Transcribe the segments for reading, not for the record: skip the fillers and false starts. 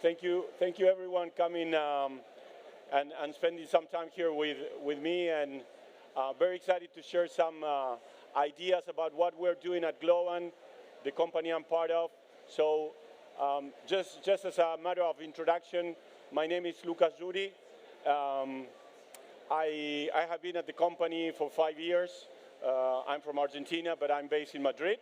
Thank you everyone coming and spending some time here with me, and very excited to share some ideas about what we're doing at Globant, the company I'm part of. So just as a matter of introduction, my name is Lucas Zuri. I have been at the company for 5 years. I'm from Argentina, but I'm based in Madrid.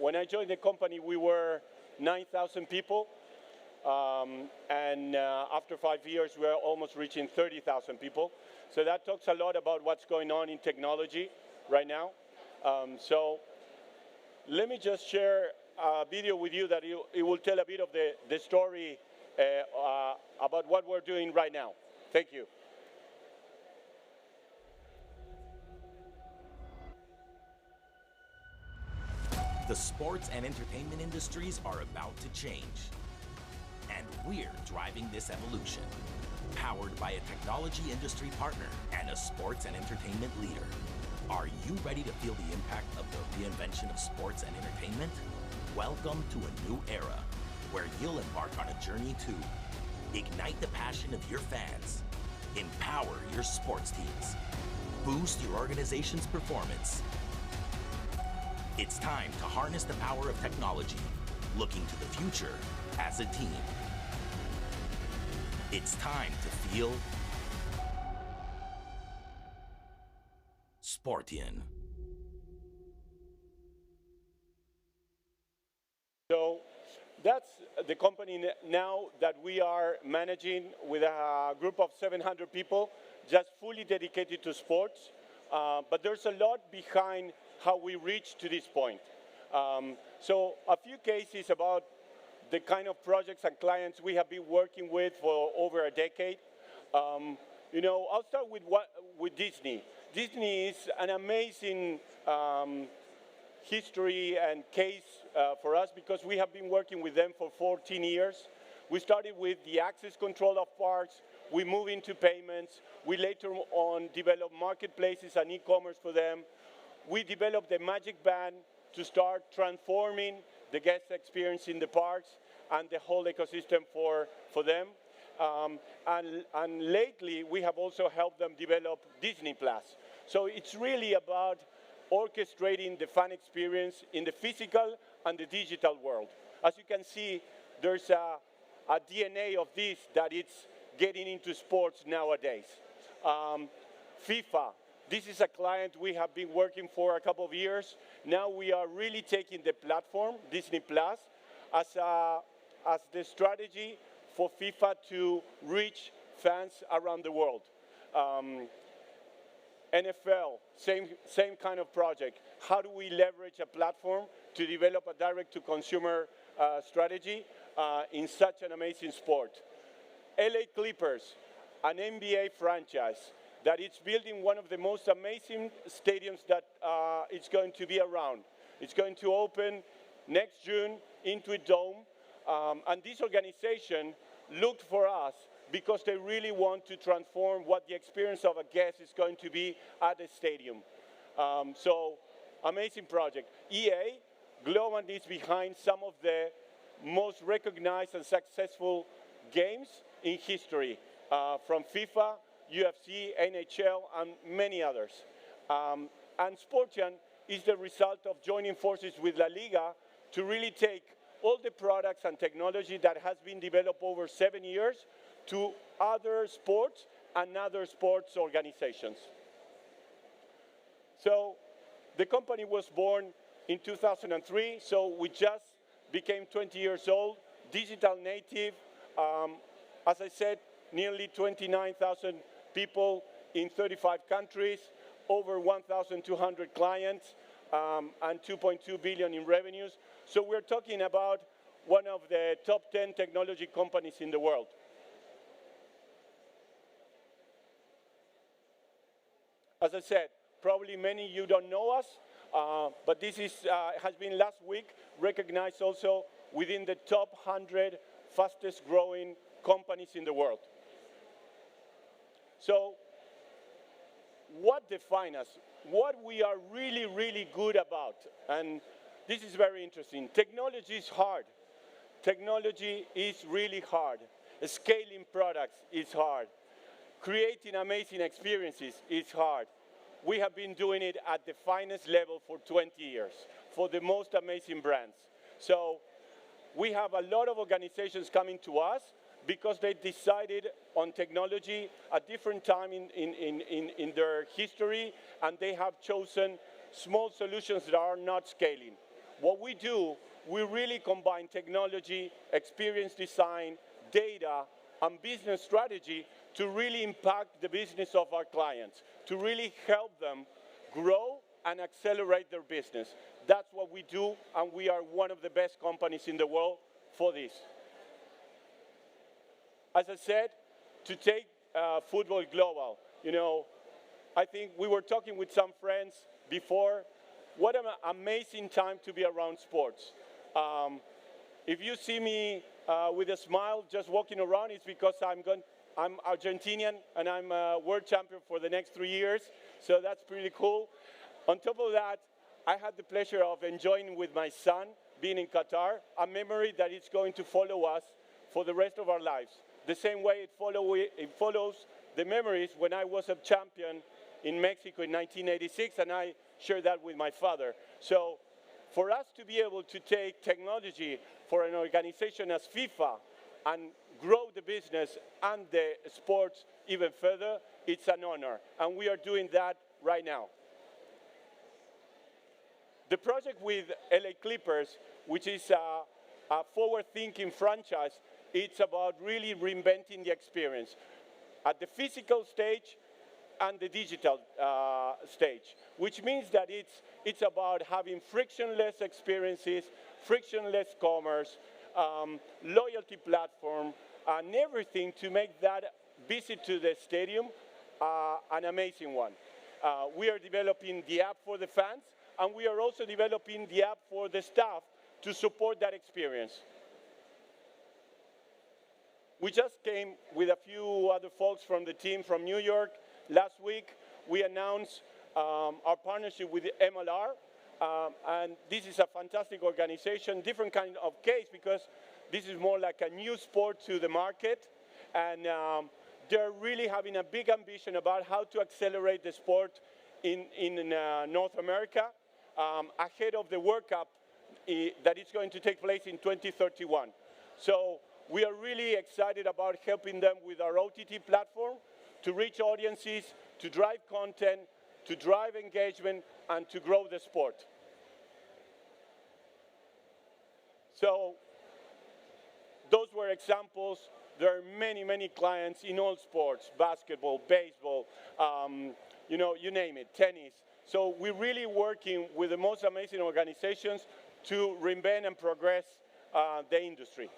When I joined the company, we were 9,000 people. After 5 years, we're almost reaching 30,000 people. So that talks a lot about what's going on in technology right now. So let me just share a video with you that it will tell a bit of the story about what we're doing right now. Thank you. The sports and entertainment industries are about to change, and we're driving this evolution. Powered by a technology industry partner and a sports and entertainment leader. Are you ready to feel the impact of the reinvention of sports and entertainment? Welcome to a new era, where you'll embark on a journey to ignite the passion of your fans, empower your sports teams, boost your organization's performance. It's time to harness the power of technology, looking to the future as a team. It's time to feel Sportian. So that's the company now that we are managing with a group of 700 people, just fully dedicated to sports. But there's a lot behind how we reached to this point. So a few cases about the kind of projects and clients we have been working with for over a decade. I'll start with Disney. Disney is an amazing history and case for us because we have been working with them for 14 years. We started with the access control of parks. We moved into payments. We later on developed marketplaces and e-commerce for them. We developed the Magic Band to start transforming the guest experience in the parks and the whole ecosystem for them. And lately, we have also helped them develop Disney Plus. So it's really about orchestrating the fan experience in the physical and the digital world. As you can see, there's a DNA of this that it's getting into sports nowadays. FIFA. This is a client we have been working for a couple of years. Now we are really taking the platform, Disney Plus, as the strategy for FIFA to reach fans around the world. NFL, same kind of project. How do we leverage a platform to develop a direct-to-consumer strategy in such an amazing sport? LA Clippers, an NBA franchise that it's building one of the most amazing stadiums that it's going to be around. It's going to open next June into a dome. And this organization looked for us because they really want to transform what the experience of a guest is going to be at the stadium. So, amazing project. EA, Globant is behind some of the most recognized and successful games in history, from FIFA, UFC, NHL, and many others. And Sportian is the result of joining forces with La Liga to really take all the products and technology that has been developed over 7 years to other sports and other sports organizations. So the company was born in 2003, so we just became 20 years old, digital native. As I said, nearly 29,000 people in 35 countries, over 1,200 clients, and 2.2 billion in revenues. So we're talking about one of the top 10 technology companies in the world. As I said, probably many of you don't know us, but this has been last week recognized also within the top 100 fastest growing companies in the world. So what defines us? What we are really, really good about? And this is very interesting. Technology is hard. technology is really hard. Scaling products is hard. Creating amazing experiences is hard. We have been doing it at the finest level for 20 years for the most amazing brands. So we have a lot of organizations coming to us because they decided on technology at different time in their history, and they have chosen small solutions that are not scaling. What we do, we really combine technology, experience design, data, and business strategy to really impact the business of our clients, to really help them grow and accelerate their business. That's what we do, and we are one of the best companies in the world for this. As I said, to take football global, you know, I think we were talking with some friends before, what an amazing time to be around sports. If you see me with a smile just walking around, it's because I'm Argentinian and I'm a world champion for the next 3 years, so that's pretty cool. On top of that, I had the pleasure of enjoying with my son, being in Qatar, a memory that is going to follow us for the rest of our lives. The same way it follows the memories when I was a champion in Mexico in 1986, and I shared that with my father. So for us to be able to take technology for an organization as FIFA and grow the business and the sports even further, it's an honor. And we are doing that right now. The project with LA Clippers, which is a forward-thinking franchise, it's about really reinventing the experience at the physical stage and the digital stage, which means that it's about having frictionless experiences, frictionless commerce, loyalty platform, and everything to make that visit to the stadium an amazing one. We are developing the app for the fans, and we are also developing the app for the staff to support that experience. We just came with a few other folks from the team from New York. Last week, we announced our partnership with the MLR, and this is a fantastic organization, different kind of case because this is more like a new sport to the market, and they're really having a big ambition about how to accelerate the sport in North America ahead of the World Cup that is going to take place in 2031. So we are really excited about helping them with our OTT platform to reach audiences, to drive content, to drive engagement, and to grow the sport. So those were examples. There are many, many clients in all sports, basketball, baseball, you know, you name it, tennis. So we're really working with the most amazing organizations to reinvent and progress the industry.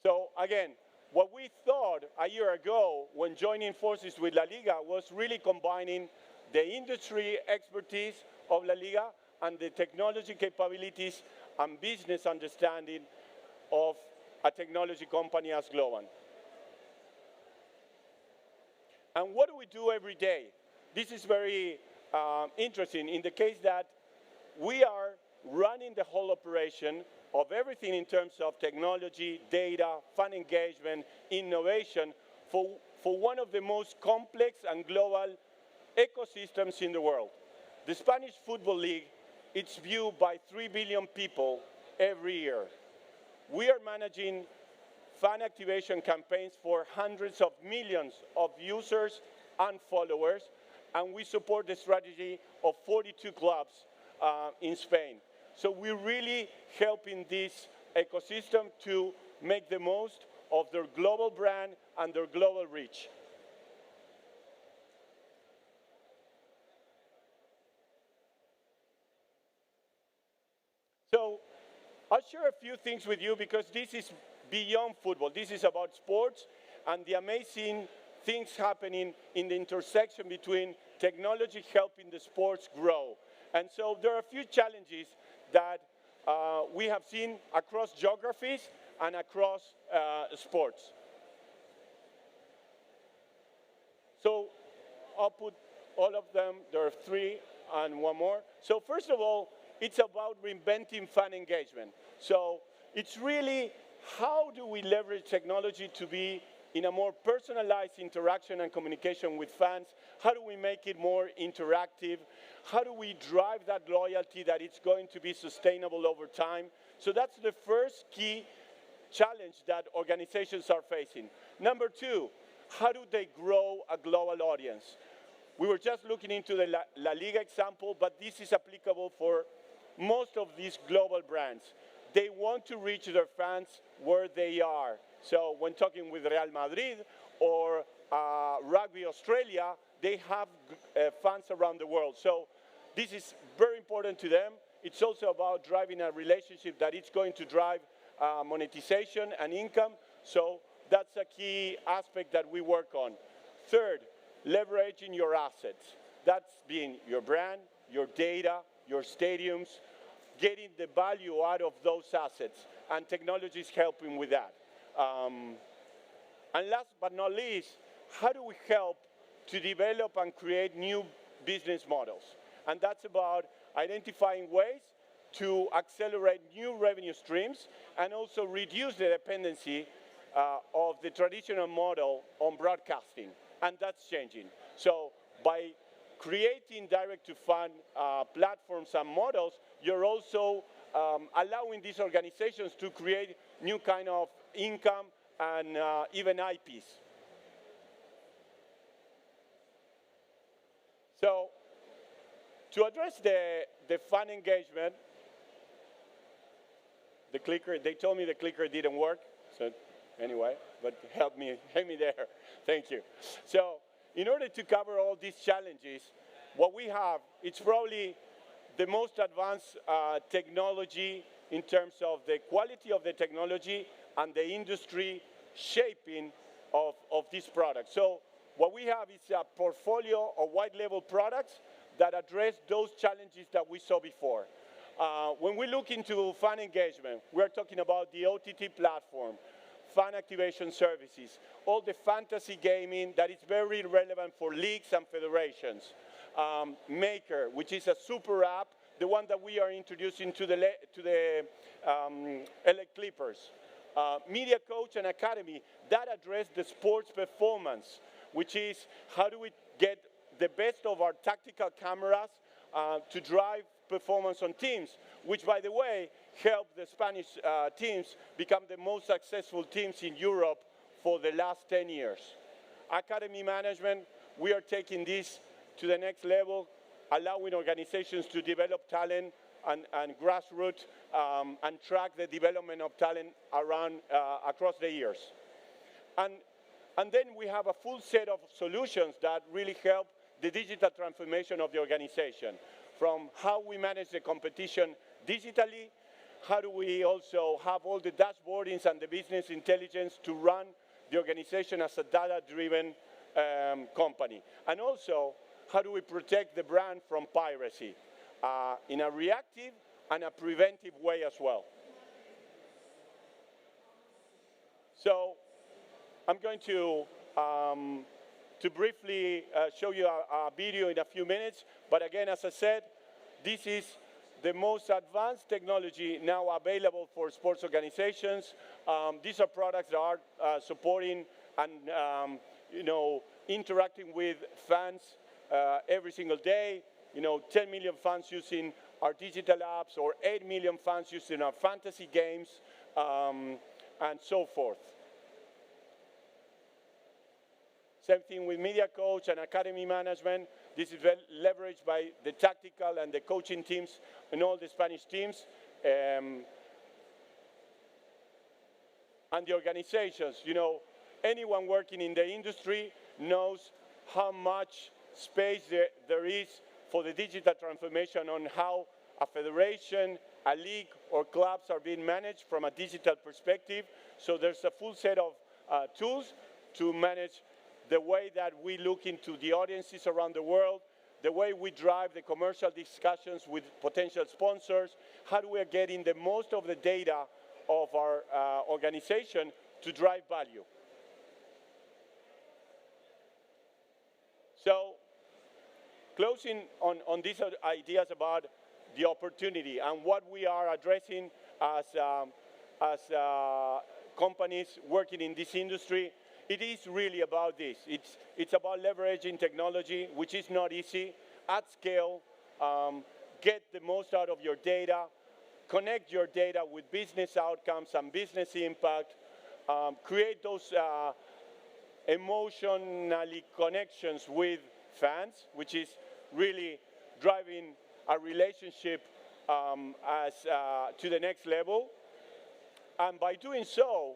So again, what we thought a year ago when joining forces with La Liga was really combining the industry expertise of La Liga and the technology capabilities and business understanding of a technology company as Globant. And what do we do every day? This is very interesting in the case that we are running the whole operation of everything in terms of technology, data, fan engagement, innovation for one of the most complex and global ecosystems in the world. The Spanish Football League, it's viewed by 3 billion people every year. We are managing fan activation campaigns for hundreds of millions of users and followers, and we support the strategy of 42 clubs in Spain. So we're really helping this ecosystem to make the most of their global brand and their global reach. So I'll share a few things with you because this is beyond football. This is about sports and the amazing things happening in the intersection between technology helping the sports grow. And so there are a few challenges that we have seen across geographies and across sports. So I'll put all of them. There are three. and one more. So first of all, it's about reinventing fan engagement. So it's really how do we leverage technology to be in a more personalized interaction and communication with fans? How do we make it more interactive? How do we drive that loyalty that it's going to be sustainable over time? So that's the first key challenge that organizations are facing. Number two, how do they grow a global audience? We were just looking into the La Liga example, but this is applicable for most of these global brands. They want to reach their fans where they are. So when talking with Real Madrid or Rugby Australia, they have fans around the world. So this is very important to them. It's also about driving a relationship that it's going to drive monetization and income. So that's a key aspect that we work on. Third, leveraging your assets. That's being your brand, your data, your stadiums, getting the value out of those assets, and technology is helping with that. And last but not least, how do we help to develop and create new business models? And that's about identifying ways to accelerate new revenue streams and also reduce the dependency of the traditional model on broadcasting. And that's changing. So by creating direct-to-fan platforms and models, you're also allowing these organizations to create new kind of income and even IPs. So to address the fan engagement, the clicker, they told me the clicker didn't work, so anyway, but help me there. Thank you. So in order to cover all these challenges, what we have, it's probably the most advanced technology in terms of the quality of the technology and the industry shaping of this product. So what we have is a portfolio of white label products that address those challenges that we saw before. When we look into fan engagement, we're talking about the OTT platform, fan activation services, all the fantasy gaming that is very relevant for leagues and federations. Maker, which is a super app, the one that we are introducing to the LA Clippers. Media Coach and Academy, that address the sports performance, which is how do we get the best of our tactical cameras to drive performance on teams, which, by the way, help the Spanish teams become the most successful teams in Europe for the last 10 years. Academy management, we are taking this to the next level, allowing organizations to develop talent and grassroots and track the development of talent around across the years. And then we have a full set of solutions that really help the digital transformation of the organization, from how we manage the competition digitally, how do we also have all the dashboardings and the business intelligence to run the organization as a data-driven company. And also, how do we protect the brand from piracy in a reactive and a preventive way as well. So I'm going to briefly show you a video in a few minutes. But again, as I said, this is the most advanced technology now available for sports organizations. These are products that are supporting and interacting with fans every single day. 10 million fans using our digital apps, or 8 million fans using our fantasy games, and so forth. Same thing with Media Coach and Academy management. This is leveraged by the tactical and the coaching teams and all the Spanish teams. And the organizations, anyone working in the industry knows how much space there is for the digital transformation on how a federation, a league, or clubs are being managed from a digital perspective. So there's a full set of tools to manage the way that we look into the audiences around the world, the way we drive the commercial discussions with potential sponsors, how do we get in the most of the data of our organization to drive value. So closing on these ideas about the opportunity and what we are addressing as companies working in this industry, it is really about this. It's about leveraging technology, which is not easy, at scale, get the most out of your data, connect your data with business outcomes and business impact, create those emotionally connections with fans, which is really driving a relationship to the next level. And by doing so,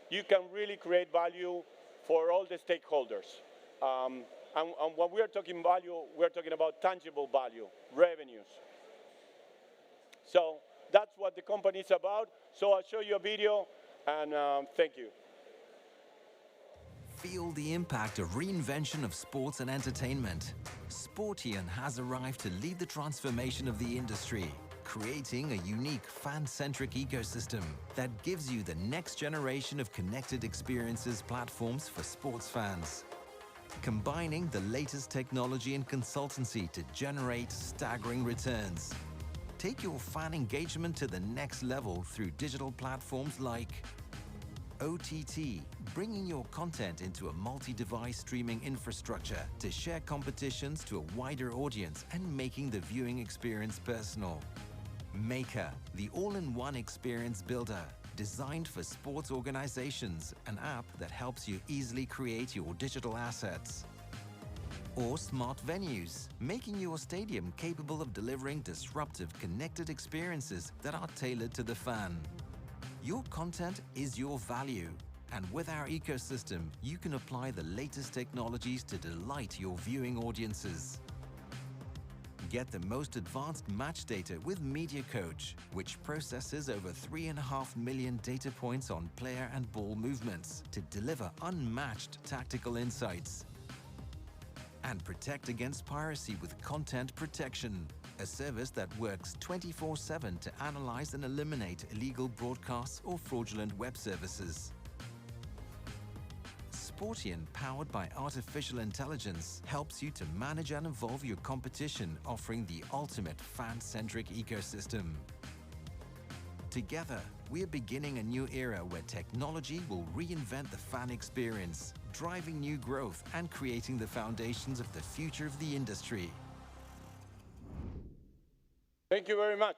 you can really create value for all the stakeholders. And when we are talking value, we're talking about tangible value, revenues. So that's what the company is about. So I'll show you a video, and thank you. Feel the impact of reinvention of sports and entertainment. Sportian has arrived to lead the transformation of the industry, creating a unique fan-centric ecosystem that gives you the next generation of connected experiences platforms for sports fans. Combining the latest technology and consultancy to generate staggering returns. Take your fan engagement to the next level through digital platforms like OTT, bringing your content into a multi-device streaming infrastructure to share competitions to a wider audience and making the viewing experience personal. Maker, the all-in-one experience builder, designed for sports organizations, an app that helps you easily create your digital assets. Or Smart Venues, making your stadium capable of delivering disruptive connected experiences that are tailored to the fan. Your content is your value, and with our ecosystem, you can apply the latest technologies to delight your viewing audiences. Get the most advanced match data with Media Coach, which processes over 3.5 million data points on player and ball movements to deliver unmatched tactical insights. And protect against piracy with Content Protection, a service that works 24/7 to analyze and eliminate illegal broadcasts or fraudulent web services. Sportian, powered by artificial intelligence, helps you to manage and evolve your competition, offering the ultimate fan-centric ecosystem. Together, we are beginning a new era where technology will reinvent the fan experience, driving new growth and creating the foundations of the future of the industry. Thank you very much.